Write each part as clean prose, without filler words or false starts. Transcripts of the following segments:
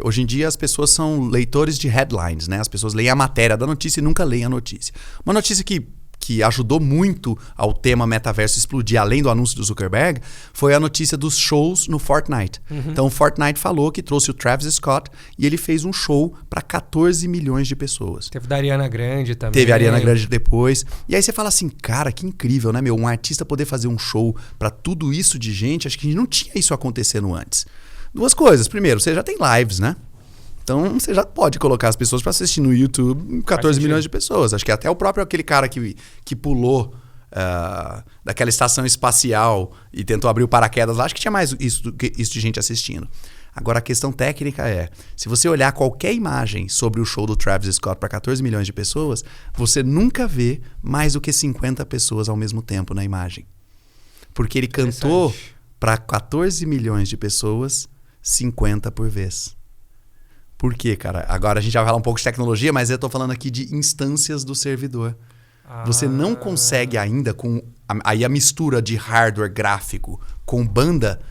Hoje em dia as pessoas são leitores de headlines, né? As pessoas leem a matéria da notícia e nunca leem a notícia. Uma notícia que ajudou muito ao tema metaverso explodir, além do anúncio do Zuckerberg, foi a notícia dos shows no Fortnite. Então o Fortnite falou que trouxe o Travis Scott e ele fez um show para 14 milhões de pessoas. Teve da Ariana Grande também. Teve a Ariana Grande depois. E aí você fala assim, cara, que incrível, né, meu? Um artista poder fazer um show para tudo isso de gente, acho que não tinha isso acontecendo antes. Duas coisas. Primeiro, você já tem lives, né? Então você já pode colocar as pessoas para assistir no YouTube 14 milhões de pessoas. Acho que até o próprio aquele cara que pulou daquela estação espacial e tentou abrir o paraquedas lá, acho que tinha mais isso de gente assistindo. Agora a questão técnica é, se você olhar qualquer imagem sobre o show do Travis Scott para 14 milhões de pessoas, você nunca vê mais do que 50 pessoas ao mesmo tempo na imagem. Porque ele cantou para 14 milhões de pessoas 50 por vez. Por quê, cara? Agora a gente vai falar um pouco de tecnologia, mas eu tô falando aqui de instâncias do servidor. Você não consegue ainda, com aí a mistura de hardware gráfico com banda,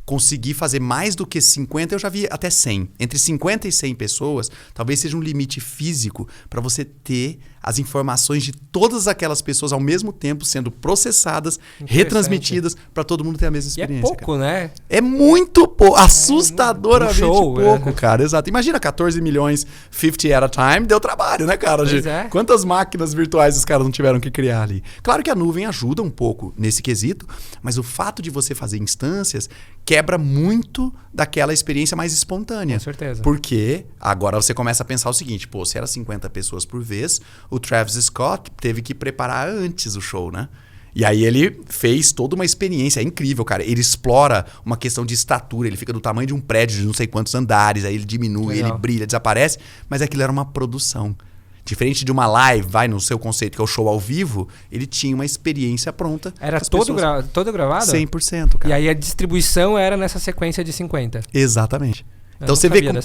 conseguir fazer mais do que 50, eu já vi até 100. Entre 50 e 100 pessoas, talvez seja um limite físico para você ter as informações de todas aquelas pessoas ao mesmo tempo sendo processadas, retransmitidas para todo mundo ter a mesma experiência. E é pouco, né? É muito pouco, assustadoramente pouco, né? cara. Exato. Imagina 14 milhões, 50 at a time, deu trabalho, né, cara? Quantas máquinas virtuais os caras não tiveram que criar ali? Claro que a nuvem ajuda um pouco nesse quesito, mas o fato de você fazer instâncias quebra muito daquela experiência mais espontânea. Com certeza. Porque agora você começa a pensar o seguinte, pô, se era 50 pessoas por vez, o Travis Scott teve que preparar antes o show, né? E aí ele fez toda uma experiência, é incrível, cara. Ele explora uma questão de estatura, ele fica do tamanho de um prédio de não sei quantos andares, aí ele diminui, ele brilha, desaparece, mas aquilo era uma produção. Diferente de uma live, vai no seu conceito, que é o show ao vivo, ele tinha uma experiência pronta. Era todo gravado? 100%, cara. E aí a distribuição era nessa sequência de 50. Exatamente. Então você vê como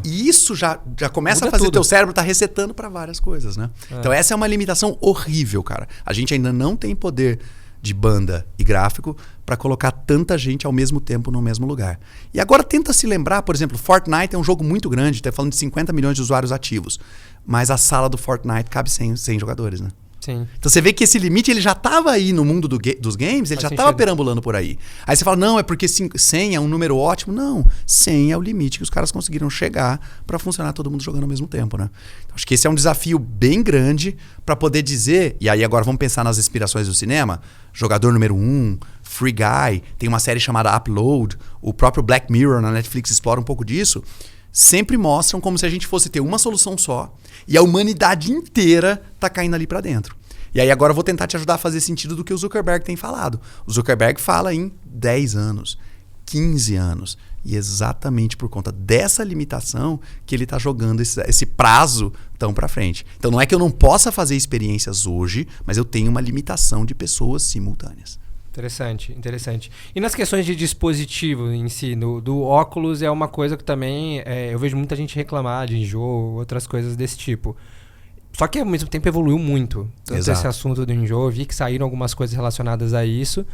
isso já começa a fazer o teu cérebro tá resetando para várias coisas, né? Então essa é uma limitação horrível, cara. A gente ainda não tem poder de banda e gráfico para colocar tanta gente ao mesmo tempo no mesmo lugar. E agora tenta se lembrar, por exemplo, Fortnite é um jogo muito grande, tá falando de 50 milhões de usuários ativos, mas a sala do Fortnite cabe 100 jogadores, né? Sim. Então você vê que esse limite ele já estava aí no mundo dos games, ele já estava perambulando por aí. Aí você fala, não, é porque 100 é um número ótimo. Não, 100 é o limite que os caras conseguiram chegar para funcionar todo mundo jogando ao mesmo tempo, né? Então, acho que esse é um desafio bem grande para poder dizer, e aí agora vamos pensar nas inspirações do cinema, Jogador Número 1, Free Guy, tem uma série chamada Upload, o próprio Black Mirror na Netflix explora um pouco disso, sempre mostram como se a gente fosse ter uma solução só e a humanidade inteira tá caindo ali para dentro. E aí agora eu vou tentar te ajudar a fazer sentido do que o Zuckerberg tem falado. O Zuckerberg fala em 10 anos, 15 anos. E exatamente por conta dessa limitação que ele está jogando esse prazo tão para frente. Então não é que eu não possa fazer experiências hoje, mas eu tenho uma limitação de pessoas simultâneas. Interessante, interessante. E nas questões de dispositivo em si, do óculos é uma coisa que também eu vejo muita gente reclamar de enjoo, outras coisas desse tipo. Só que ao mesmo tempo evoluiu muito. Tanto esse assunto do enjoo, vi que saíram algumas coisas relacionadas a isso.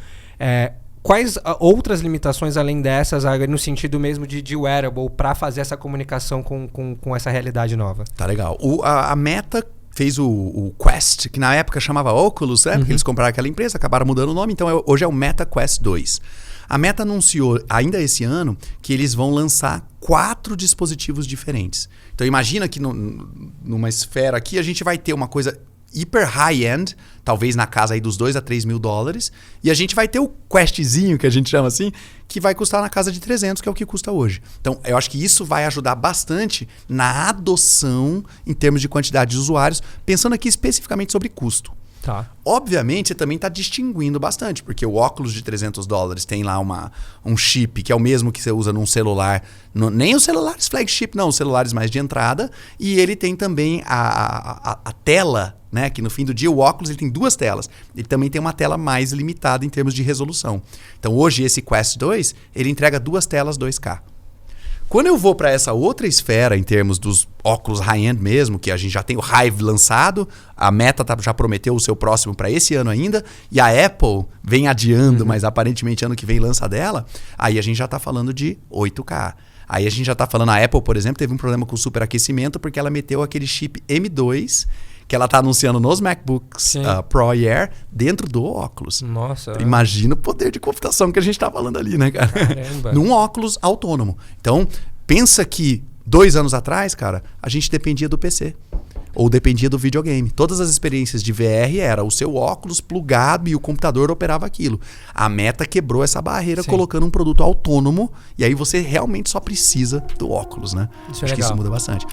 Quais outras limitações além dessas, no sentido mesmo de wearable, para fazer essa comunicação com essa realidade nova? Tá legal. A Meta fez o Quest, que na época chamava Oculus, né? Porque eles compraram aquela empresa, acabaram mudando o nome, então hoje é o Meta Quest 2. A Meta anunciou ainda esse ano que eles vão lançar 4 dispositivos diferentes. Então imagina que numa esfera aqui a gente vai ter uma coisa hiper high-end, talvez na casa aí dos $2 a 3 mil, e a gente vai ter o Questzinho, que a gente chama assim, que vai custar na casa de 300, que é o que custa hoje. Então, eu acho que isso vai ajudar bastante na adoção em termos de quantidade de usuários, pensando aqui especificamente sobre custo. Tá. Obviamente, você também está distinguindo bastante, porque o óculos de $300 tem lá um chip que é o mesmo que você usa num celular, nem os celulares flagship, não, os celulares mais de entrada, e ele tem também a tela, né, que no fim do dia o óculos ele tem 2 telas. Ele também tem uma tela mais limitada em termos de resolução. Então hoje esse Quest 2, ele entrega 2 telas 2K. Quando eu vou para essa outra esfera, em termos dos óculos high-end mesmo, que a gente já tem o Hive lançado, a Meta já prometeu o seu próximo para esse ano ainda, e a Apple vem adiando, mas aparentemente ano que vem lança dela, aí a gente já está falando de 8K. Aí a gente já tá falando, a Apple, por exemplo, teve um problema com o superaquecimento porque ela meteu aquele chip M2 que ela tá anunciando nos MacBooks Pro e Air dentro do óculos. Nossa. Imagina o poder de computação que a gente tá falando ali, né, cara? Caramba. Num óculos autônomo. Então, pensa que 2 anos atrás, cara, a gente dependia do PC. Ou dependia do videogame. Todas as experiências de VR era o seu óculos plugado e o computador operava aquilo. A Meta quebrou essa barreira colocando um produto autônomo e aí você realmente só precisa do óculos, né? Isso Acho é que isso legal. muda bastante.